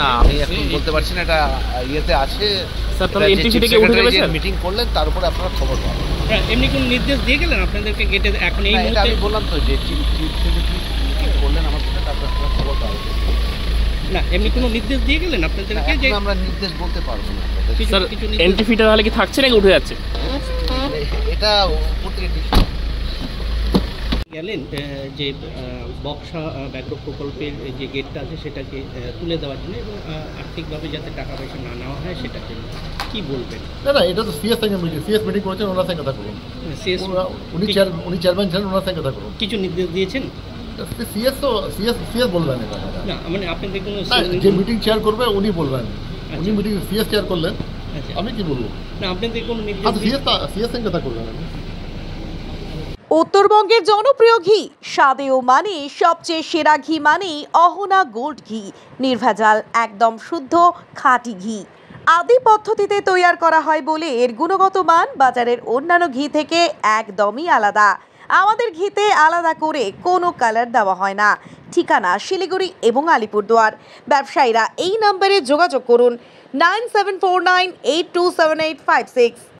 না আমি এখন বলতে পারছি না, এটা ইয়েতে আছে স্যার তাহলে এন্ট্রি ফিটা কি উঠে যাবে স্যার? মিটিং করলেন তার উপরে আপনারা খবর পাবেন। এমনি কোন নির্দেশ দিয়ে গেলেন আপনাদেরকে গেটে এখন এই এটা মুহূর্তে? আমি বললাম তো যে চিফ সেক্রেটারি মিটিং করলেন আমার সাথে, তারপরে আপনারা খবর পাবেন। না এমনি কোনো নির্দেশ দিয়ে গেলেন আপনাদেরকে যে? এখন আমরা নির্দেশ বলতে পারবো না। স্যার এন্ট্রি ফিটা তাহলে কি থাকছে নাকি উঠে যাচ্ছে? এটা উপর থেকে গেলেন যে বক্সা ব্যাঘ্র প্রকল্পের যে গেটটা আছে সেটাকে তুলে দেওয়ার জন্য এবং আর্থিকভাবে যাতে টাকা পয়সা না নেওয়া হয় সেটার জন্য কি বলবেন? না এটা তো সিএস থেকে সিএস মিটিং করেছেন, ওনার সঙ্গে কথা করুন। উনি চেয়ারম্যান ছিলেন, ওনার সঙ্গে কথা করুন। কিছু নির্দেশ দিয়েছেন? সিএস তো সিএস বলবেন এটা না মানে আপনাদের কোনো যে মিটিং চেয়ার করবে উনি বলবেন। উনি মিটিং সিএস চেয়ার করলেন, আচ্ছা আমি কি বলবো? না আপনাদের কোনো নির্দেশ সিএস সঙ্গে কথা করবেন। উত্তরবঙ্গের জনপ্রিয় ঘি স্বাদেও মানে সবচেয়ে সেরা ঘি মানেই অহনা গোল্ড ঘি। নির্ভেজাল, একদম শুদ্ধ খাঁটি ঘি। আদি পদ্ধতিতে তৈরি করা হয় বলে এর গুণগত মান বাজারের অন্যান্য ঘি থেকে একদমই আলাদা। আমাদের ঘিতে আলাদা করে কোনো কালার দেওয়া হয় না। ঠিকানা শিলিগুড়ি এবং আলিপুরদুয়ার। ব্যবসায়ীরা এই নম্বরে যোগাযোগ করুন 9749827856।